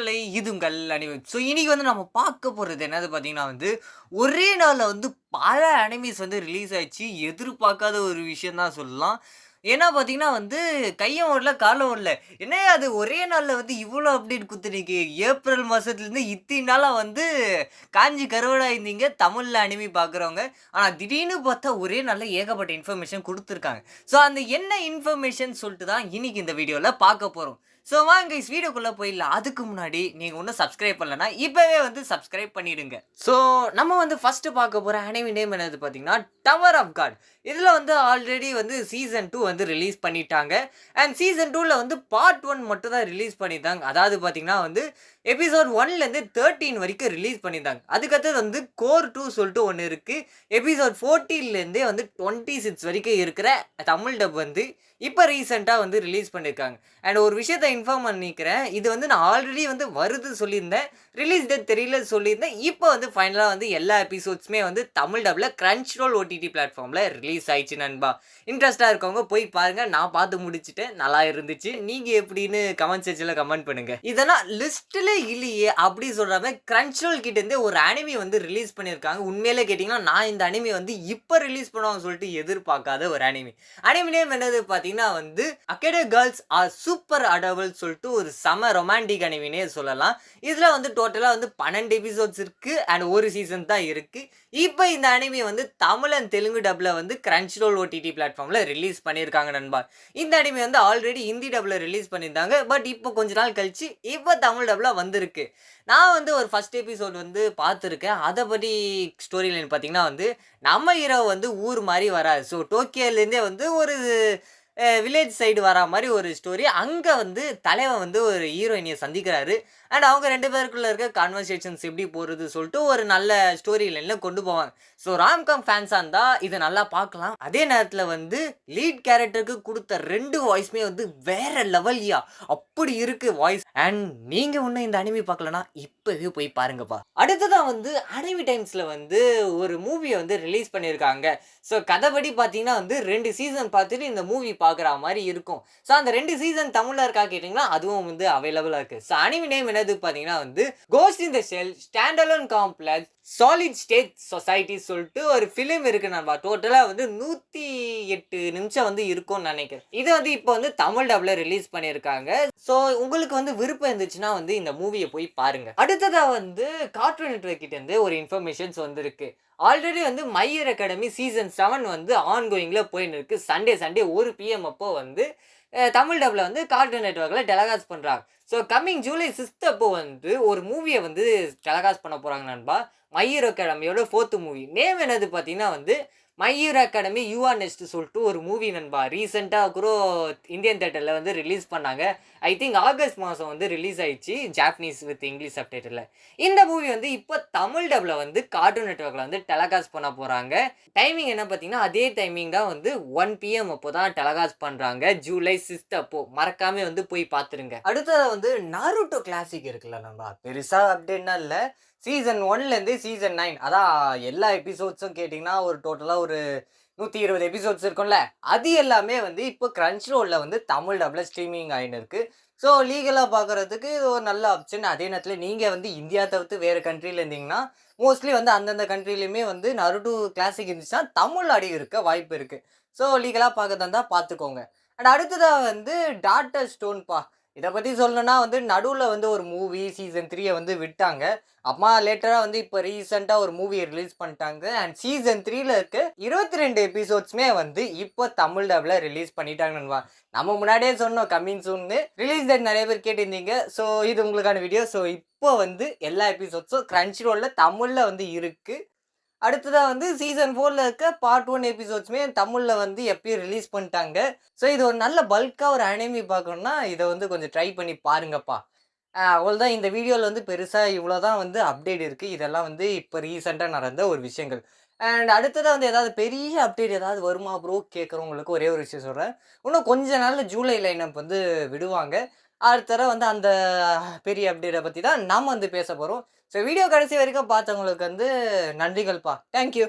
மக்களே இது உங்கள் அனிமே. ஸோ இன்னைக்கு வந்து நம்ம பார்க்க போறது என்னது பார்த்தீங்கன்னா வந்து, ஒரே நாள்ல வந்து பல அனிமீஸ் வந்து ரிலீஸ் ஆயிடுச்சு. எதிர்பார்க்காத ஒரு விஷயம் தான் சொல்லலாம். ஏன்னா பார்த்தீங்கன்னா வந்து, கையும் ஓடல, காலும் ஓடல. என்னய்யா அது ஒரே நாள்ல வந்து இவ்வளோ அப்டேட் குடுத்துருக்கு. ஏப்ரல் மாசத்துலேருந்து இத்தினி நாளா வந்து காஞ்சு கருவாடா இருந்தீங்க தமிழ்ல அனிமி பார்க்குறவங்க. ஆனா திடீர்னு பார்த்தா ஒரே நாள்ல ஏகப்பட்ட இன்ஃபர்மேஷன் குடுத்துருக்காங்க. ஸோ அந்த என்ன இன்ஃபர்மேஷன் சொல்லிட்டு தான் இன்னைக்கு இந்த வீடியோல பார்க்க போறோம். ஸோ வாங்க கைஸ் வீடியோக்குள்ள போயிடலாம். அதுக்கு முன்னாடி நீங்க இன்னும் சப்ஸ்கிரைப் பண்ணலனா இப்பவே வந்து சப்ஸ்கிரைப் பண்ணிடுங்க. ஸோ நம்ம வந்து ஃபர்ஸ்ட் பார்க்க போற அனிமி நேம் என்னது பார்த்தீங்கன்னா டவர் ஆஃப் காட். இதுல வந்து ஆல்ரெடி வந்து சீசன் 2 வந்து ரிலீஸ் பண்ணிட்டாங்க. அண்ட் சீசன் 2ல வந்து பார்ட் 1 மட்டும் தான் ரிலீஸ் பண்ணியிருந்தாங்க. அதாவது பார்த்தீங்கன்னா வந்து எபிசோட் 1லேருந்து 13 வரைக்கும் ரிலீஸ் பண்ணியிருந்தாங்க. அதுக்கடுத்தது வந்து கோர் 2 சொல்லிட்டு ஒன்று இருக்கு. எபிசோட் 14லேருந்தே வந்து 26 வரைக்கும் இருக்கிற தமிழ் டப் வந்து இப்போ ரீசெண்டாக வந்து ரிலீஸ் பண்ணியிருக்காங்க. அண்ட் ஒரு விஷயத்த இன்ஃபார்ம் பண்ணிக்கிறேன். இது வந்து நான் ஆல்ரெடி வந்து வருது சொல்லியிருந்தேன். ரிலீஸ் டேட் தெரியல சொல்லியிருந்தேன். இப்போ வந்து ஃபைனலாக வந்து எல்லா எபிசோட்ஸுமே வந்து தமிழ் டப்பில் Crunchyroll ஓடிடி பிளாட்ஃபார்மில் ரிலீஸ் ஆயிடுச்சு நண்பா. இன்ட்ரெஸ்ட்டாக இருக்கவங்க போய் பாருங்கள். நான் பார்த்து முடிச்சுட்டேன். நல்லா இருந்துச்சு. நீங்கள் எப்படின்னு கமெண்ட் செக்ஷனில் கமெண்ட் பண்ணுங்கள். இதெல்லாம் லிஸ்ட்டில் இல்லையே அப்படி சொல்கிற மாதிரி Crunchyroll கிட்டேருந்தே ஒரு அனிமி வந்து ரிலீஸ் பண்ணியிருக்காங்க. உண்மையிலே கேட்டிங்கன்னா நான் இந்த அனிமி வந்து இப்போ ரிலீஸ் பண்ணுவாங்க சொல்லிட்டு எதிர்பார்க்காத ஒரு அனிமி. அனிமி நேம் என்னது பார்த்தீங்கன்னா வந்து அகேடே கேர்ள்ஸ் ஆர் சூப்பர் அடபிள் சொல்லிட்டு ஒரு செம ரொமான்டிக் அனிமினே சொல்லலாம். இதில் வந்து டோட்டலாக வந்து 12 எபிசோட்ஸ் இருக்குது அண்ட் ஒரு சீசன் தான் இருக்குது. இப்போ இந்த அனிமி வந்து தமிழ் அண்ட் தெலுங்கு டப்பில் வந்து Crunchyroll ஓடிடி பிளாட்ஃபார்மில் ரிலீஸ் பண்ணியிருக்காங்க நண்பா. இந்த அனிமி வந்து ஆல்ரெடி ஹிந்தி டப்பில் ரிலீஸ் பண்ணியிருந்தாங்க. பட் இப்போ கொஞ்ச நாள் கழிச்சு இப்போ தமிழ் டப்பில் வந்திருக்கு. நான் வந்து ஒரு ஃபர்ஸ்ட் எபிசோட் வந்து பார்த்துருக்கேன். அதை பற்றி ஸ்டோரி லைன் பார்த்தீங்கன்னா வந்து நம்ம ஹீரோ வந்து ஊர் மாதிரி வராது. ஸோ டோக்கியோலேருந்தே வந்து ஒரு வில்லேஜ் சைடு வரா மாதிரி ஒரு ஸ்டோரி. அங்கே வந்து தலைவன் வந்து ஒரு ஹீரோயினியை சந்திக்கிறாரு. அண்ட் அவங்க 2 பேருக்குள்ளே இருக்க கான்வர்சேஷன்ஸ் எப்படி போகிறது சொல்லிட்டு ஒரு நல்ல ஸ்டோரி லைனில் கொண்டு போவாங்க. ஸோ ராம்காம் ஃபேன்ஸாக இருந்தால் இதை நல்லா பார்க்கலாம். அதே நேரத்தில் வந்து லீட் கேரக்டருக்கு கொடுத்த 2 வாய்ஸுமே வந்து வேற லெவல்யா அப்படி இருக்குது வாய்ஸ். அண்ட் நீங்கள் இன்னும் இந்த அனிமி பார்க்கலனா இப்போவே போய் பாருங்கப்பா. அடுத்ததான் வந்து அனிமி டைம்ஸில் வந்து ஒரு மூவியை வந்து ரிலீஸ் பண்ணியிருக்காங்க. ஸோ கதைப்படி பார்த்தீங்கன்னா வந்து 2 சீசன் பார்த்துட்டு இந்த மூவி பார்க்குற மாதிரி இருக்கும். ஸோ அந்த 2 சீசன் தமிழில் இருக்கா கேட்டிங்கன்னா அதுவும் வந்து அவைலபிளாக இருக்குது. ஸோ அனிமி நேம் என்னது பார்த்தீங்கன்னா வந்து ghost in the shell standalone complex solid state society சொல்லிட்டு ஒரு ஃபிலிம் இருக்குது நண்பா. டோட்டலாக வந்து 108 நிமிஷம் வந்து இருக்கும்னு நினைக்கிறேன். இது வந்து இப்போ வந்து தமிழ் டப்ல ரிலீஸ் பண்ணியிருக்காங்க. ஸோ உங்களுக்கு வந்து விருப்பம் இருந்துச்சுன்னா வந்து இந்த மூவியை போய் பாருங்க. அடுத்ததாக வந்து கார்ட்டூன் நெட்வொர்க் கிட்ட இருந்து ஒரு இன்ஃபர்மேஷன்ஸ் வந்திருக்கு. ஆல்ரெடி வந்து மை ஹீரோ அகாடமி சீசன் 7 வந்து ஆன்கோயிங்கில் போயின்னு இருக்கு. சண்டே 1 PM அப்போ வந்து தமிழ் டப்பில் வந்து கார்ட்டூன் நெட்வொர்க்கில் டெலகாஸ்ட் பண்ணுறாங்க. ஸோ கம்மிங் ஜூலை 6 அப்போ வந்து ஒரு மூவியை வந்து டெலகாஸ்ட் பண்ண போகிறாங்க நண்பா. மை ஹீரோ அகாடமியோட 4th மூவி. நேம் என்னது பார்த்தீங்கன்னா வந்து my hero academia you are next சொல்லிட்டு ஒரு மூவி நண்பா. ரீசெண்டாக கூட இந்தியன் தேட்டரில் வந்து ரிலீஸ் பண்ணாங்க. ஐ திங்க் ஆகஸ்ட் மாதம் வந்து ரிலீஸ் ஆயிடுச்சு ஜாப்பனீஸ் வித் இங்கிலீஷ் சப்டைட்டில். இந்த மூவி வந்து இப்போ தமிழ் டப்பில் வந்து கார்ட்டூன் நெட்வொர்க்கில் வந்து டெலகாஸ்ட் பண்ண போகிறாங்க. டைமிங் என்ன பார்த்தீங்கன்னா அதே டைமிங் தான் வந்து 1 PM அப்போ தான் டெலகாஸ்ட் பண்ணுறாங்க. ஜூலை 6 அப்போ மறக்காம வந்து போய் பார்த்துருங்க. அடுத்தது வந்து நாருட்டோ கிளாசிக் இருக்குல்ல நண்பா. பெருசாக அப்டேட்னா இல்லை. சீசன் 1லேருந்து சீசன் 9 அதான் எல்லா எபிசோட்ஸும் கேட்டிங்கன்னா ஒரு டோட்டலாக ஒரு 120 எபிசோட்ஸ் இருக்கும்ல. அது எல்லாமே வந்து இப்போ Crunchyrollல வந்து தமிழ் டப்பில் ஸ்ட்ரீமிங் ஆகின்னு இருக்குது. ஸோ லீகலாக பார்க்குறதுக்கு இது ஒரு நல்ல ஆப்ஷன். அதே நேரத்தில் நீங்கள் வந்து இந்தியா தவிர்த்து வேறு கண்ட்ரியில் இருந்தீங்கன்னா மோஸ்ட்லி வந்து அந்தந்த கண்ட்ரிலையுமே வந்து நருட்டோ கிளாசிக் இருந்துச்சுன்னா தமிழ் ஆடி இருக்க வாய்ப்பு இருக்குது. ஸோ லீகலாக பார்க்க தந்தா பார்த்துக்கோங்க. அண்ட் அடுத்ததாக வந்து டாட்டர் ஸ்டோன்பா. இதை பற்றி சொல்லணும்னா வந்து நடுவில் வந்து ஒரு மூவி சீசன் 3 வந்து விட்டாங்க. அம்மா லேட்டராக வந்து இப்போ ரீசெண்டாக ஒரு மூவியை ரிலீஸ் பண்ணிட்டாங்க. அண்ட் சீசன் 3ல இருக்க 22 எபிசோட்ஸுமே வந்து இப்போ தமிழ் டப்பில் ரிலீஸ் பண்ணிட்டாங்கன்னு நம்ம முன்னாடியே சொன்னோம் கம்மிங் சூன்னு. ரிலீஸ் டேட் நிறைய பேர் கேட்டிருந்தீங்க. ஸோ இது உங்களுக்கான வீடியோ. ஸோ இப்போ வந்து எல்லா எபிசோட்ஸும் Crunchyrollல தமிழில் வந்து இருக்குது. அடுத்ததாக வந்து சீசன் 4ல் இருக்க பார்ட் 1 எபிசோட்ஸுமே தமிழில் வந்து எப்பயும் ரிலீஸ் பண்ணிட்டாங்க. ஸோ இது ஒரு நல்ல பல்காக ஒரு அனிமி பார்க்கணுன்னா இதை வந்து கொஞ்சம் ட்ரை பண்ணி பாருங்கப்பா. அவ்வளோதான். இந்த வீடியோவில் வந்து பெருசாக இவ்வளோ தான் வந்து அப்டேட் இருக்குது. இதெல்லாம் வந்து இப்போ ரீசெண்டாக நடந்த ஒரு விஷயங்கள். அண்ட் அடுத்ததாக வந்து ஏதாவது பெரிய அப்டேட் ஏதாவது வருமா ப்ரோ கேட்குறவங்களுக்கு ஒரே ஒரு விஷயம் சொல்கிறேன். இன்னும் கொஞ்ச நாளில் ஜூலை லைனப் வந்து விடுவாங்க. அடுத்த தடவை வந்து அந்த பெரிய அப்டேட்டை பற்றி தான் நாம் வந்து பேச போகிறோம். ஸோ வீடியோ கடைசி வரைக்கும் பார்த்தவங்களுக்கு வந்து நன்றிகள்ப்பா. தேங்க்யூ.